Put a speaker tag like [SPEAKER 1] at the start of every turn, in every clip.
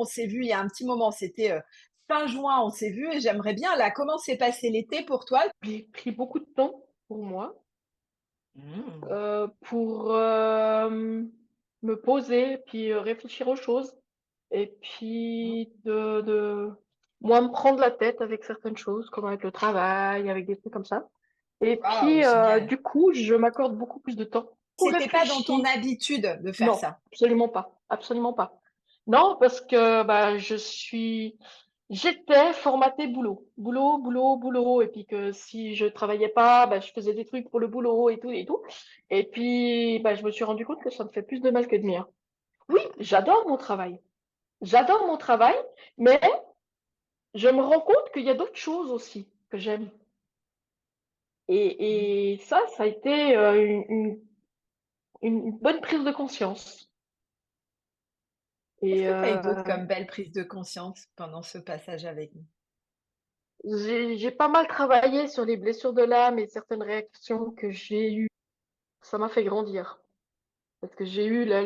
[SPEAKER 1] On s'est vu il y a un petit moment, c'était, fin juin, on s'est vu et j'aimerais bien là, comment s'est passé l'été pour toi?
[SPEAKER 2] J'ai pris beaucoup de temps pour moi,
[SPEAKER 1] Mmh.
[SPEAKER 2] pour, me poser, puis, réfléchir aux choses et
[SPEAKER 1] Mmh.
[SPEAKER 2] puis de moins me prendre la tête avec certaines choses, comme avec le travail, avec des trucs comme ça et
[SPEAKER 1] Waouh,
[SPEAKER 2] puis,
[SPEAKER 1] génial.
[SPEAKER 2] du coup, je m'accorde beaucoup plus de temps pour
[SPEAKER 1] C'était pas dans ton
[SPEAKER 2] réfléchir.
[SPEAKER 1] habitude de faire
[SPEAKER 2] Non,
[SPEAKER 1] ça?
[SPEAKER 2] absolument pas, absolument pas. Non, parce que, bah, j'étais formatée boulot. Boulot, boulot, boulot et puis que si je travaillais pas, bah, je faisais des trucs pour le boulot et tout et puis, bah, je me suis rendu compte que ça me fait plus de mal que de bien. Oui, j'adore mon travail, mais je me rends compte qu'il y a d'autres choses aussi que j'aime
[SPEAKER 1] Mmh.
[SPEAKER 2] et ça a été, une bonne prise de conscience
[SPEAKER 1] Qu'est-ce
[SPEAKER 2] et
[SPEAKER 1] que tu as eu d'autre comme belle prise de conscience pendant ce passage avec nous?
[SPEAKER 2] j'ai pas mal travaillé sur les blessures de l'âme et certaines réactions que j'ai eues. Ça m'a fait grandir parce que j'ai eu là,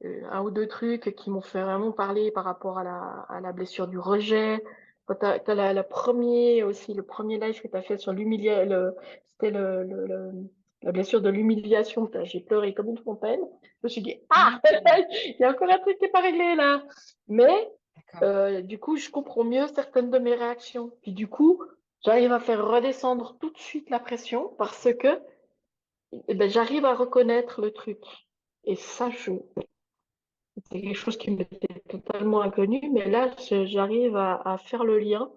[SPEAKER 2] 1 ou 2 trucs qui m'ont fait vraiment parler par rapport à la blessure du rejet. Quand tu as la 1er aussi, le premier live que tu as fait sur c'était la blessure de l'humiliation. Putain, j'ai pleuré comme une fontaine. Je me suis dit: «Ah!
[SPEAKER 1] Mmh.
[SPEAKER 2] Il y a encore un truc qui est pas réglé là». Mais
[SPEAKER 1] D'accord.
[SPEAKER 2] du coup, je comprends mieux certaines de mes réactions. Puis du coup, j'arrive à faire redescendre tout de suite la pression parce que, j'arrive à reconnaître le truc et ça, je c'est quelque chose qui m'était totalement inconnu, mais là, j'arrive à faire le lien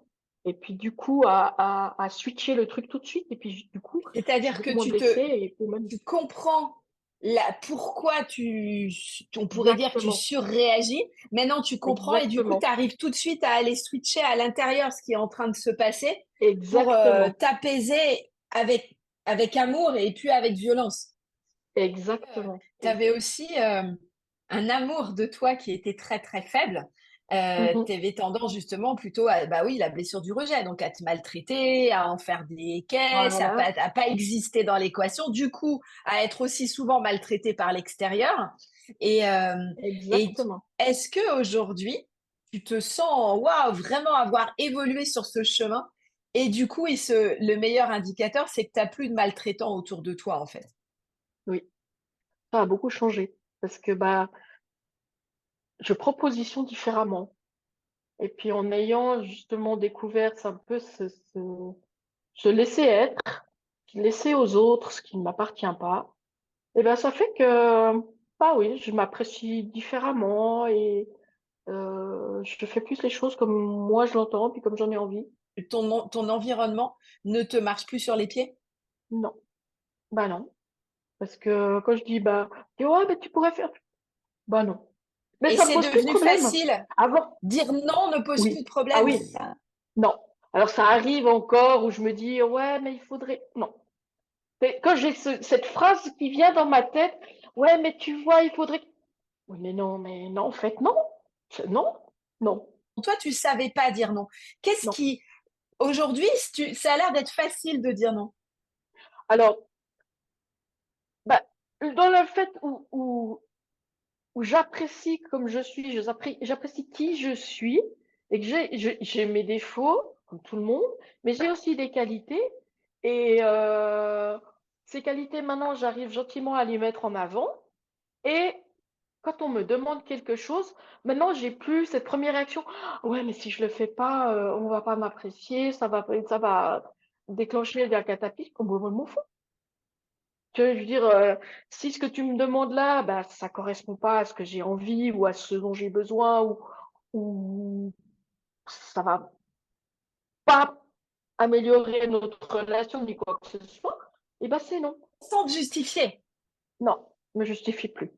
[SPEAKER 2] et puis du coup à switcher le truc tout de suite et puis du coup, je suis
[SPEAKER 1] C'est-à-dire que
[SPEAKER 2] beaucoup moins blessée et même
[SPEAKER 1] tu comprends pourquoi on pourrait dire que tu
[SPEAKER 2] exactement,
[SPEAKER 1] surréagis. Maintenant, tu comprends et du coup, tu
[SPEAKER 2] exactement,
[SPEAKER 1] arrives tout de suite à aller switcher à l'intérieur ce qui est en train de se passer pour,
[SPEAKER 2] exactement,
[SPEAKER 1] t'apaiser avec amour et puis avec violence.
[SPEAKER 2] exactement,
[SPEAKER 1] Tu avais aussi, un amour de toi qui était très, très faible.
[SPEAKER 2] mmh.
[SPEAKER 1] Tu avais tendance justement plutôt à bah, oui, la blessure du rejet, donc à te maltraiter, à en faire des caisses,
[SPEAKER 2] Voilà,
[SPEAKER 1] à pas exister dans l'équation, du coup, à être aussi souvent maltraité par l'extérieur et et
[SPEAKER 2] exactement.
[SPEAKER 1] est-ce qu'aujourd'hui, tu te sens, waouh, vraiment avoir évolué sur ce chemin et du coup le meilleur indicateur, c'est que tu as plus de maltraitants autour de toi, en fait?
[SPEAKER 2] Oui, ça a beaucoup changé parce que, bah, je prends position différemment et puis en ayant justement découvert un peu se laisser être, laisser aux autres ce qui ne m'appartient pas. Et ben, ça fait que, bah, oui, je m'apprécie différemment et je fais plus les choses comme moi je l'entends, puis comme j'en ai envie.
[SPEAKER 1] Ton environnement ne te marche plus sur les pieds?
[SPEAKER 2] Non, bah, non, parce que quand je dis: «Bah», je dis: «Ouais, mais tu pourrais faire», bah, non. Mais
[SPEAKER 1] Et
[SPEAKER 2] ça me
[SPEAKER 1] c'est
[SPEAKER 2] pose plus de
[SPEAKER 1] devenu
[SPEAKER 2] problème.
[SPEAKER 1] facile?
[SPEAKER 2] Avant,
[SPEAKER 1] Dire non ne pose plus
[SPEAKER 2] oui.
[SPEAKER 1] de
[SPEAKER 2] Ah
[SPEAKER 1] problème?
[SPEAKER 2] oui, non. Alors ça arrive encore où je me dis: «Ouais, mais il faudrait», non. C'est quand j'ai cette phrase qui vient dans ma tête: «Ouais, mais tu vois, il faudrait que», oui, mais non, en fait, non. Non, non,
[SPEAKER 1] Toi, tu savais pas dire non. Qu'est-ce
[SPEAKER 2] non.
[SPEAKER 1] qui aujourd'hui, ça a l'air d'être facile de dire non.
[SPEAKER 2] Alors, bah, dans le fait où j'apprécie comme je suis, j'apprécie qui je suis et que j'ai mes défauts comme tout le monde, mais j'ai aussi des qualités et ces qualités maintenant j'arrive gentiment à les mettre en avant et quand on me demande quelque chose, maintenant j'ai plus cette première réaction: «Ouais, mais si je le fais pas, on va pas m'apprécier, ça va déclencher un cataclysme», moi je m'en fous. Je veux dire, si ce que tu me demandes là, bah, ça correspond pas à ce que j'ai envie ou à ce dont j'ai besoin ou ça va pas améliorer notre relation ni quoi que ce soit, et bah, c'est non.
[SPEAKER 1] Sans te justifier.
[SPEAKER 2] Non, me justifie plus.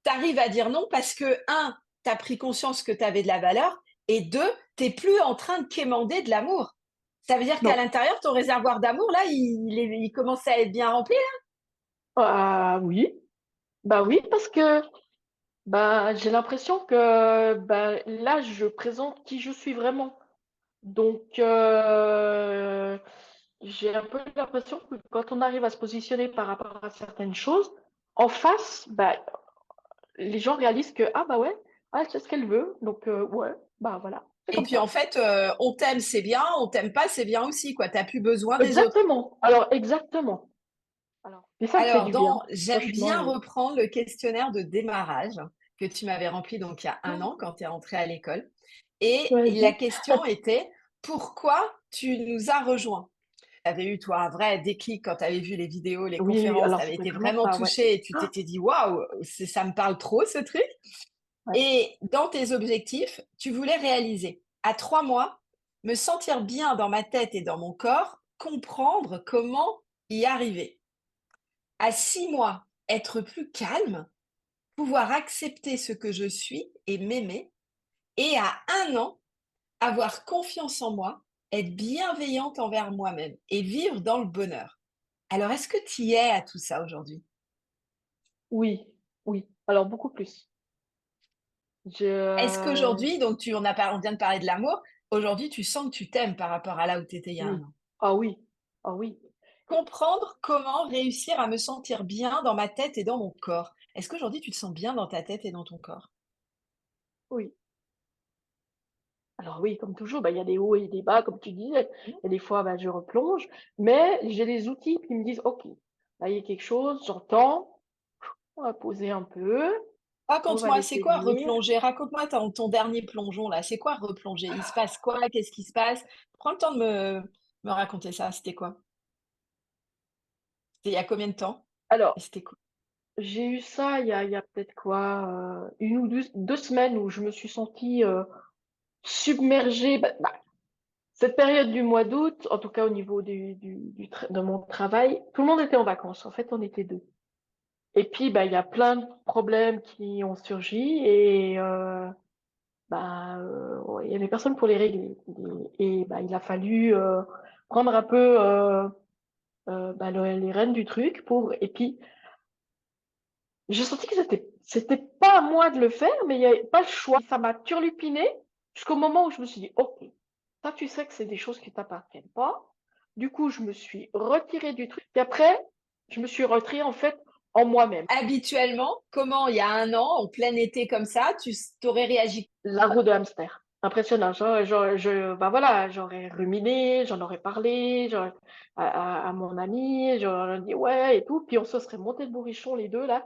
[SPEAKER 1] Tu arrives à dire non parce que un, tu as pris conscience que tu avais de la valeur et 2, tu es plus en train de quémander de l'amour. Ça veut dire qu'à
[SPEAKER 2] Non.
[SPEAKER 1] l'intérieur, ton réservoir d'amour là, il commence à être bien rempli là?
[SPEAKER 2] Ah oui, bah, oui, parce que, bah, j'ai l'impression que, bah, là, je présente qui je suis vraiment. Donc j'ai un peu l'impression que quand on arrive à se positionner par rapport à certaines choses, en face, bah, les gens réalisent que: «Ah bah ouais, elle sait ce qu'elle veut, donc ouais, bah, voilà, c'est
[SPEAKER 1] Et
[SPEAKER 2] comme
[SPEAKER 1] puis en
[SPEAKER 2] ça.
[SPEAKER 1] fait, on t'aime, c'est bien, on t'aime pas, c'est bien aussi, quoi. Tu as plus besoin des autres.
[SPEAKER 2] Exactement, alors exactement. Alors et ça me fait
[SPEAKER 1] Alors,
[SPEAKER 2] du bien,
[SPEAKER 1] j'aime bien
[SPEAKER 2] franchement,
[SPEAKER 1] reprendre le questionnaire de démarrage que tu m'avais rempli donc il y a 1 an quand tu es rentrée à l'école. Et la
[SPEAKER 2] vas-y.
[SPEAKER 1] question était: «Pourquoi tu nous as rejoints?» Tu avais eu, toi, un vrai déclic quand tu avais vu les vidéos, les
[SPEAKER 2] Oui,
[SPEAKER 1] conférences, tu
[SPEAKER 2] alors
[SPEAKER 1] avais
[SPEAKER 2] c'était
[SPEAKER 1] été
[SPEAKER 2] vraiment
[SPEAKER 1] vraiment
[SPEAKER 2] ça, ouais.
[SPEAKER 1] touchée et tu
[SPEAKER 2] Ah,
[SPEAKER 1] t'étais dit: «Waouh, ça me parle trop ce truc».
[SPEAKER 2] ouais,
[SPEAKER 1] Et dans tes objectifs, tu voulais réaliser, à 3 mois, me sentir bien dans ma tête et dans mon corps, comprendre comment y arriver. À 6 mois, être plus calme, pouvoir accepter ce que je suis et m'aimer. Et à 1 an, avoir confiance en moi, être bienveillante envers moi-même et vivre dans le bonheur. Alors, est-ce que tu y es à tout ça aujourd'hui?
[SPEAKER 2] oui, oui, alors beaucoup plus.
[SPEAKER 1] Est-ce
[SPEAKER 2] Je
[SPEAKER 1] qu'aujourd'hui, donc on vient de parler de l'amour, aujourd'hui tu sens que tu t'aimes par rapport à là où tu étais il y a 1
[SPEAKER 2] oui.
[SPEAKER 1] an?
[SPEAKER 2] Ah oui, ah oui,
[SPEAKER 1] Comprendre comment réussir à me sentir bien dans ma tête et dans mon corps. Est-ce qu'aujourd'hui tu te sens bien dans ta tête et dans ton corps?
[SPEAKER 2] oui. Alors oui, comme toujours, bah, il y a des hauts et des bas, comme tu disais.
[SPEAKER 1] Mmh.
[SPEAKER 2] Et des fois, bah, je replonge, mais j'ai les outils qui me disent: «OK, là, il y a quelque chose, j'entends, on va poser un peu, on va
[SPEAKER 1] Raconte-moi, c'est
[SPEAKER 2] laisser
[SPEAKER 1] quoi
[SPEAKER 2] venir».
[SPEAKER 1] replonger? Raconte-moi ton dernier plongeon là, c'est quoi replonger? Il se passe quoi? Qu'est-ce qui se passe? Prends le temps de me raconter ça, c'était quoi? C'était il y a combien de temps? Et
[SPEAKER 2] Alors,
[SPEAKER 1] c'était quoi?
[SPEAKER 2] j'ai eu ça il y a peut-être quoi, 1 ou 2 semaines où je me suis sentie, submergée, cette période du mois d'août, en tout cas au niveau du tra de mon travail, tout le monde était en vacances. En fait, on était 2. Et puis, bah, il y a plein de problèmes qui ont surgi et ouais, il y avait personne pour les régler et bah, il a fallu, prendre un peu, bah, le les rênes du truc pour et puis j'ai senti que c'était pas à moi de le faire, mais il y avait pas le choix. Ça m'a turlupiné jusqu'au moment où je me suis dit: «OK, ça tu sais que c'est des choses qui t'appartiennent pas». Du coup, je me suis retirée du truc et après, je me suis retirée en fait en moi-même.
[SPEAKER 1] Habituellement, comment il y a 1 an, en plein été comme ça, tu aurais réagi?
[SPEAKER 2] La roue de hamster. Impressionnant. Bah, voilà, j'aurais ruminé, j'en aurais parlé, j'aurais à mon ami, j'aurais dit: «Ouais» et tout, puis on se serait monté le bourrichon les 2 là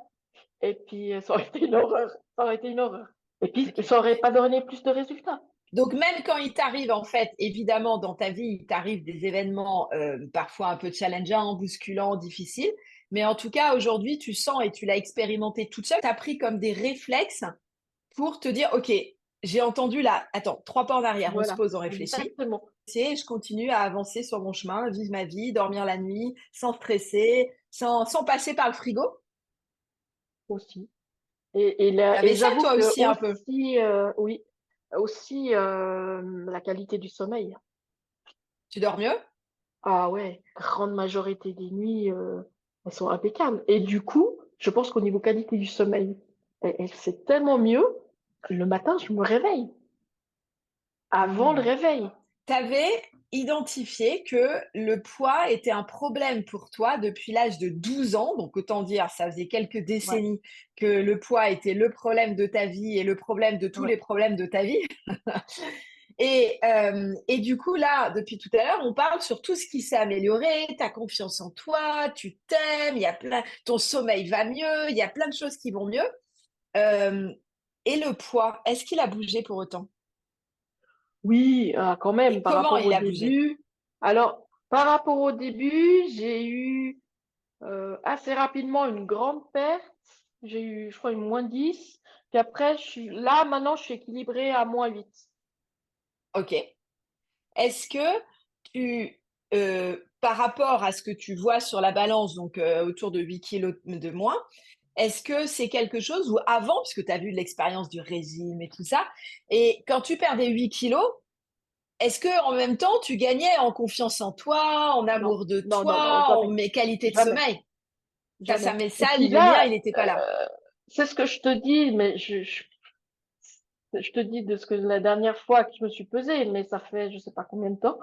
[SPEAKER 2] et puis, ça aurait été une horreur, ça aurait été une horreur et puis
[SPEAKER 1] OK.
[SPEAKER 2] ça aurait pas donné plus de résultats.
[SPEAKER 1] Donc même quand il t'arrive en fait, évidemment dans ta vie, il t'arrive des événements, parfois un peu challengeants, bousculants, difficiles, mais en tout cas aujourd'hui tu sens et tu l'as expérimenté toute seule, tu as pris comme des réflexes pour te dire: «OK, j'ai entendu là, attends, 3 pas en arrière, on se
[SPEAKER 2] Voilà,
[SPEAKER 1] pose, on réfléchit
[SPEAKER 2] exactement.
[SPEAKER 1] et je continue à avancer sur mon chemin, vivre ma vie, dormir la nuit, sans stresser, sans passer par le frigo».
[SPEAKER 2] Aussi et
[SPEAKER 1] Tu
[SPEAKER 2] là et
[SPEAKER 1] avais ça
[SPEAKER 2] j'avoue
[SPEAKER 1] toi
[SPEAKER 2] que
[SPEAKER 1] aussi un peu?
[SPEAKER 2] aussi, oui, aussi, la qualité du sommeil.
[SPEAKER 1] Tu dors mieux?
[SPEAKER 2] Ah ouais, grande majorité des nuits, elles sont impeccables et du coup, je pense qu'au niveau qualité du sommeil, c'est tellement mieux, le matin, je me réveille, avant le
[SPEAKER 1] Mmh.
[SPEAKER 2] réveil.
[SPEAKER 1] Tu avais identifié que le poids était un problème pour toi depuis l'âge de 12 ans, donc autant dire, ça faisait quelques
[SPEAKER 2] Ouais,
[SPEAKER 1] décennies que le poids était le problème de ta vie et le problème de tous
[SPEAKER 2] ouais,
[SPEAKER 1] les problèmes de ta vie. Et du coup, là, depuis tout à l'heure, on parle sur tout ce qui s'est amélioré, ta confiance en toi, tu t'aimes, il y a plein, ton sommeil va mieux, il y a plein de choses qui vont mieux. Euh, et le poids, est-ce qu'il a bougé pour autant?
[SPEAKER 2] oui, ah, quand même,
[SPEAKER 1] Et
[SPEAKER 2] par
[SPEAKER 1] comment
[SPEAKER 2] rapport
[SPEAKER 1] il
[SPEAKER 2] au
[SPEAKER 1] a bougé?
[SPEAKER 2] début. Alors, par rapport au début, j'ai eu, assez rapidement une grande perte. J'ai eu, je crois, une -10. Puis après, maintenant, je suis équilibrée à -8.
[SPEAKER 1] Ok. Est-ce que par rapport à ce que tu vois sur la balance, donc autour de 8 kilos de moins, est-ce que c'est quelque chose où avant, puisque tu as vu l'expérience du régime et tout ça, et quand tu perdais 8 kilos, est-ce que en même temps tu gagnais en confiance en toi, en
[SPEAKER 2] Non,
[SPEAKER 1] amour de
[SPEAKER 2] non, non, non,
[SPEAKER 1] toi, en
[SPEAKER 2] jamais,
[SPEAKER 1] qualité de
[SPEAKER 2] jamais.
[SPEAKER 1] sommeil? Ça,
[SPEAKER 2] Jamais
[SPEAKER 1] mais
[SPEAKER 2] et
[SPEAKER 1] ça,
[SPEAKER 2] puis
[SPEAKER 1] le lien,
[SPEAKER 2] là,
[SPEAKER 1] il n'était pas là.
[SPEAKER 2] c'est ce que je te dis, mais je te dis de ce que la dernière fois que je me suis pesée, mais ça fait je sais pas combien de temps.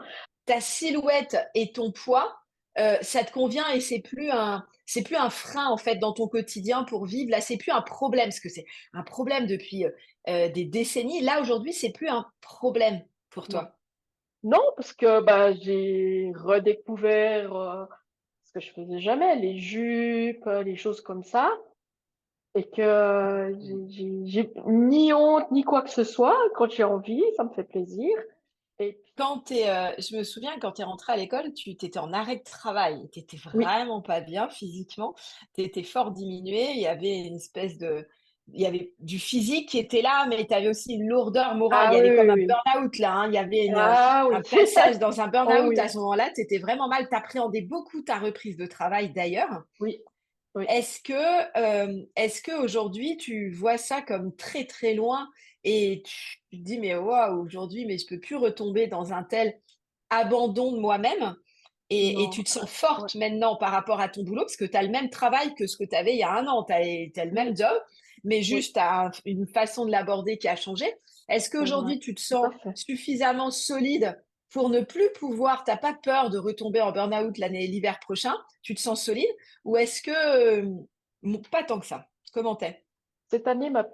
[SPEAKER 1] Ta silhouette et ton poids, ça te convient et c'est plus un frein, en fait, dans ton quotidien pour vivre. Là, c'est plus un problème, parce que c'est un problème depuis, des décennies. Là, aujourd'hui, c'est plus un problème pour
[SPEAKER 2] Non.
[SPEAKER 1] toi.
[SPEAKER 2] Non, parce que bah, j'ai redécouvert ce que je faisais jamais, les jupes, les choses comme ça, et que j'ai ni honte ni quoi que ce soit. Quand j'ai envie, ça me fait plaisir. Et
[SPEAKER 1] Je me souviens quand tu es rentrée à l'école, tu étais en arrêt de travail. Tu étais
[SPEAKER 2] oui,
[SPEAKER 1] vraiment pas bien physiquement. Tu étais fort diminuée. Il y avait du physique qui était là, mais tu avais aussi une lourdeur morale. Il
[SPEAKER 2] ah
[SPEAKER 1] y
[SPEAKER 2] oui,
[SPEAKER 1] avait comme
[SPEAKER 2] oui,
[SPEAKER 1] un
[SPEAKER 2] oui.
[SPEAKER 1] burn-out là, hein. Il y avait
[SPEAKER 2] Ah
[SPEAKER 1] un
[SPEAKER 2] oui,
[SPEAKER 1] passage dans un
[SPEAKER 2] oh
[SPEAKER 1] burn-out à
[SPEAKER 2] oui,
[SPEAKER 1] ce moment-là. Tu étais vraiment mal. Tu appréhendais beaucoup ta reprise de travail d'ailleurs.
[SPEAKER 2] oui, oui.
[SPEAKER 1] Est-ce que aujourd'hui tu vois ça comme très très loin et tu te dis mais waouh aujourd'hui mais je peux plus retomber dans un tel abandon de moi-même et tu
[SPEAKER 2] Non,
[SPEAKER 1] te sens
[SPEAKER 2] ouais,
[SPEAKER 1] forte maintenant par rapport à ton boulot parce que tu as le même travail que ce que tu avais il y a un an, tu as le même
[SPEAKER 2] oui,
[SPEAKER 1] job, mais
[SPEAKER 2] oui,
[SPEAKER 1] juste tu as une façon de l'aborder qui a changé. Est-ce
[SPEAKER 2] c'est vrai,
[SPEAKER 1] qu'aujourd'hui tu te
[SPEAKER 2] tout
[SPEAKER 1] sens
[SPEAKER 2] à fait.
[SPEAKER 1] suffisamment solide pour ne plus pouvoir, t'as pas peur de retomber en burn-out l'hiver prochain, tu te sens solide, ou est-ce que pas tant que ça? Comment t'es?
[SPEAKER 2] Cette année m'a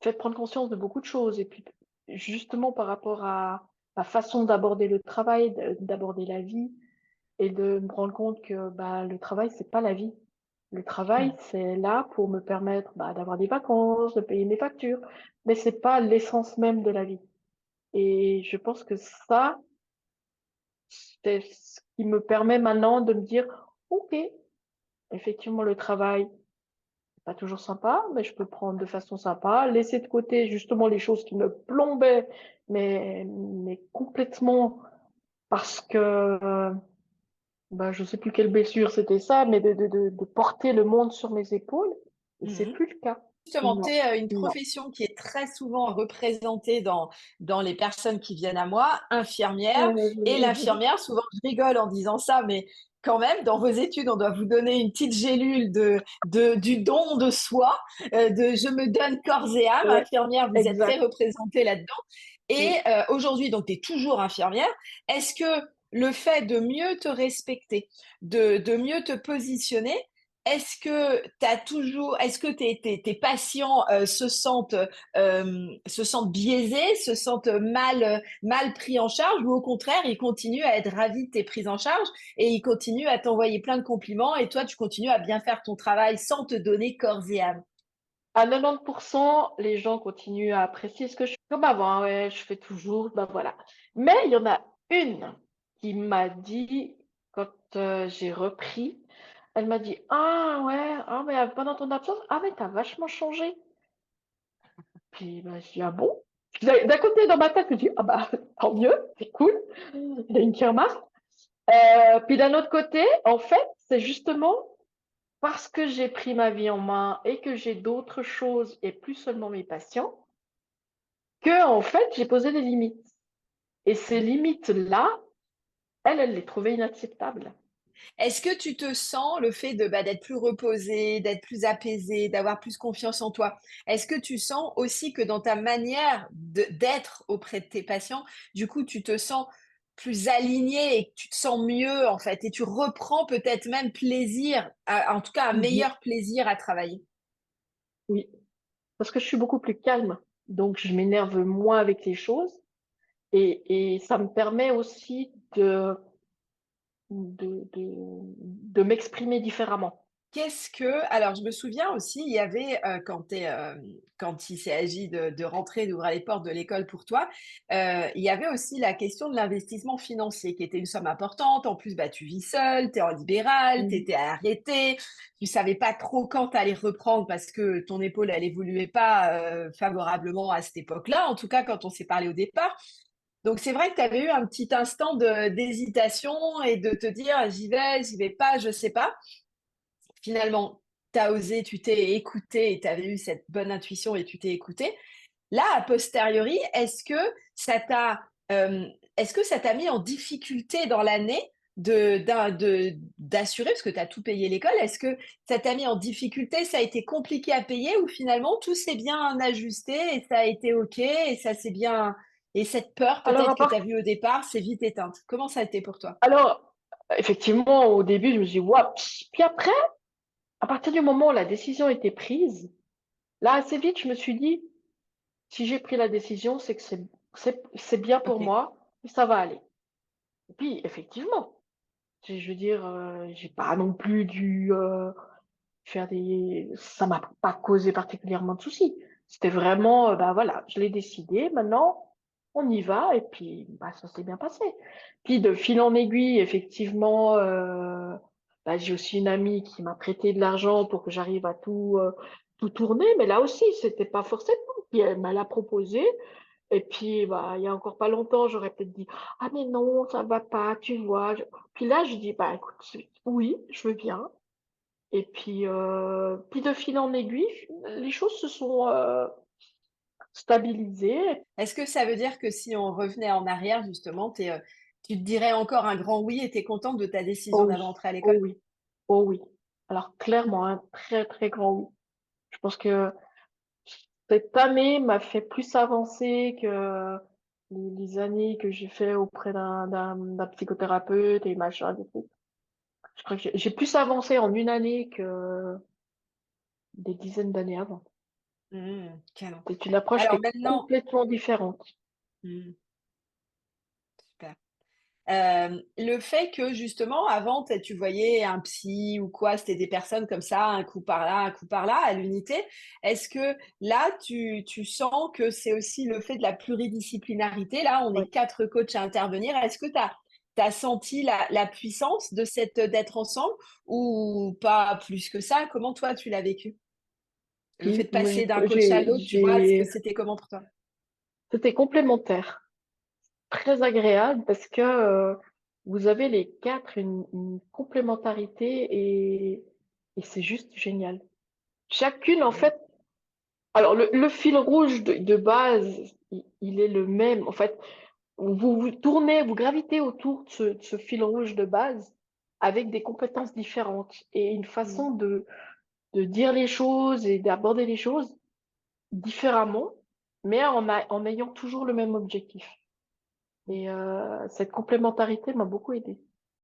[SPEAKER 2] fait prendre conscience de beaucoup de choses et puis justement par rapport à ma façon d'aborder le travail, d'aborder la vie et de me rendre compte que bah, le travail, c'est pas la vie. Le travail,
[SPEAKER 1] Hmm.
[SPEAKER 2] c'est là pour me permettre bah, d'avoir des vacances, de payer mes factures, mais c'est pas l'essence même de la vie. Et je pense que ça, c'est ce qui me permet maintenant de me dire, OK, effectivement, le travail, pas toujours sympa, mais je peux prendre de façon sympa, laisser de côté justement les choses qui me plombaient, mais complètement parce que bah, je sais plus quelle blessure c'était ça, mais de porter le monde sur mes épaules, et c'est
[SPEAKER 1] Mhm.
[SPEAKER 2] plus le cas.
[SPEAKER 1] Justement, tu
[SPEAKER 2] Non,
[SPEAKER 1] es une
[SPEAKER 2] non.
[SPEAKER 1] profession qui est très souvent représentée dans les personnes qui viennent à moi, infirmière. Et
[SPEAKER 2] Je-
[SPEAKER 1] l'infirmière, souvent je rigole en disant ça, mais quand même, dans vos études, on doit vous donner une petite gélule du don de soi, de je me donne corps et âme.
[SPEAKER 2] Ouais,
[SPEAKER 1] Infirmière, vous êtes très
[SPEAKER 2] exact.
[SPEAKER 1] représentée là-dedans. Et
[SPEAKER 2] Oui.
[SPEAKER 1] aujourd'hui, donc tu es toujours infirmière. Est-ce que le fait de mieux te respecter, de mieux te positionner, est-ce que tes patients se sentent biaisés, se sentent mal pris en charge, ou au contraire, ils continuent à être ravis de tes prises en charge et ils continuent à t'envoyer plein de compliments et toi, tu continues à bien faire ton travail sans te donner corps et âme?
[SPEAKER 2] À 90%, les gens continuent à apprécier ce que je fais comme avant. Ouais, je fais toujours, bah voilà. Mais il y en a une qui m'a dit, quand j'ai repris, elle m'a dit, ah ouais, ah, mais pendant ton absence, ah mais t'as vachement changé. Puis bah, je dis, ah bon? D'un côté, dans ma tête, je me dis, ah bah tant mieux, c'est cool. Il y a une qui remarque. Puis d'un autre côté, en fait, c'est justement parce que j'ai pris ma vie en main et que j'ai d'autres choses et plus seulement mes patients, que en fait, j'ai posé des limites. Et ces limites-là, elle les trouvait inacceptables.
[SPEAKER 1] Est-ce que tu te sens le fait d'être plus reposé, d'être plus apaisé, d'avoir plus confiance en toi? Est-ce que tu sens aussi que dans ta manière d'être auprès de tes patients, du coup, tu te sens plus aligné et que tu te sens mieux en fait et tu reprends peut-être même plaisir, en tout cas un
[SPEAKER 2] Mhm.
[SPEAKER 1] meilleur plaisir à travailler?
[SPEAKER 2] Oui, parce que je suis beaucoup plus calme. Donc, je m'énerve moins avec les choses. Et ça me permet aussi de m'exprimer différemment.
[SPEAKER 1] Alors je me souviens aussi, il y avait, quand il s'est agi de rentrer, d'ouvrir les portes de l'école pour toi, il y avait aussi la question de l'investissement financier qui était une somme importante. En plus, bah, tu vis seule, tu es en libéral, tu
[SPEAKER 2] Mhm.
[SPEAKER 1] étais arrêtée, tu savais pas trop quand tu allais reprendre parce que ton épaule, elle évoluait pas, favorablement à cette époque-là, en tout cas quand on s'est parlé au départ. Donc c'est vrai que tu avais eu un petit instant d'hésitation et de te dire: j'y vais pas, je sais pas». Finalement, tu as osé, tu t'es écouté et tu avais eu cette bonne intuition et tu t'es écouté. Là, a posteriori, est-ce que ça t'a mis en difficulté dans l'année d'assurer, parce que tu as tout payé l'école, est-ce que ça t'a mis en difficulté, ça a été compliqué à payer ou finalement tout s'est bien ajusté et ça a été OK et ça s'est bien. Et cette peur
[SPEAKER 2] Alors,
[SPEAKER 1] peut-être que tu as vue au départ s'est vite éteinte. Comment ça a été pour toi?
[SPEAKER 2] alors, effectivement, au début, je me suis dit, waouh. Puis après, à partir du moment où la décision était prise, là, assez vite, je me suis dit, si j'ai pris la décision, c'est que c'est bien pour
[SPEAKER 1] OK.
[SPEAKER 2] moi et ça va aller. Et puis effectivement, je veux dire, j'ai pas non plus dû, faire des ça m'a pas causé particulièrement de soucis. C'était vraiment, bah, voilà, je l'ai décidé, maintenant on y va et puis, bah, ça s'est bien passé. Puis de fil en aiguille, effectivement, bah, j'ai aussi une amie qui m'a prêté de l'argent pour que j'arrive à tout tourner, mais là aussi, c'était pas forcément. Puis elle me l'a proposé et puis, bah, il y a encore pas longtemps, j'aurais peut-être dit: «Ah mais non, ça va pas, tu vois?» Puis là, je dis: «Bah, écoute, oui, je veux bien». Et puis de fil en aiguille, les choses se sont, stabilisées.
[SPEAKER 1] Est-ce que ça veut dire que si on revenait en arrière justement, tu te dirais encore un grand oui et tu es contente de ta décision
[SPEAKER 2] Oh
[SPEAKER 1] d'aller
[SPEAKER 2] oui,
[SPEAKER 1] rentrer à l'école?
[SPEAKER 2] oh oui, oh oui. Alors clairement, un très, très grand oui. Je pense que cette année m'a fait plus avancer que les années que j'ai fait auprès d'un psychothérapeute et machin et tout. Je crois que j'ai plus avancé en une année que des dizaines d'années avant.
[SPEAKER 1] Canon.
[SPEAKER 2] C'est une approche qui
[SPEAKER 1] Alors
[SPEAKER 2] est
[SPEAKER 1] maintenant
[SPEAKER 2] complètement différente.
[SPEAKER 1] mmh, super. Le fait que justement avant tu voyais un psy ou quoi, c'était des personnes comme ça, un coup par là, un coup par là, à l'unité. Est-ce que là, tu sens que c'est aussi le fait de la pluridisciplinarité? Là, on
[SPEAKER 2] Ouais.
[SPEAKER 1] est 4 coachs à intervenir. Est-ce que tu as senti la puissance de d'être ensemble ou pas plus que ça? Comment toi tu l'as vécu? Le fait
[SPEAKER 2] Si,
[SPEAKER 1] de
[SPEAKER 2] moi
[SPEAKER 1] passer d'un coach à l'autre, tu vois? Est-ce que c'était comment pour toi?
[SPEAKER 2] c'était complémentaire, très agréable parce que, vous avez les 4 une complémentarité et c'est juste génial. Chacune, en
[SPEAKER 1] Mmh.
[SPEAKER 2] fait, alors le fil rouge de base, il est le même. En fait, vous tournez, vous gravitez autour de ce fil rouge de base avec des compétences différentes et une
[SPEAKER 1] Mmh.
[SPEAKER 2] façon de dire les choses et d'aborder les choses différemment, mais en ayant toujours le même objectif.
[SPEAKER 1] Mmh.
[SPEAKER 2] Et cette complémentarité m'a beaucoup aidée.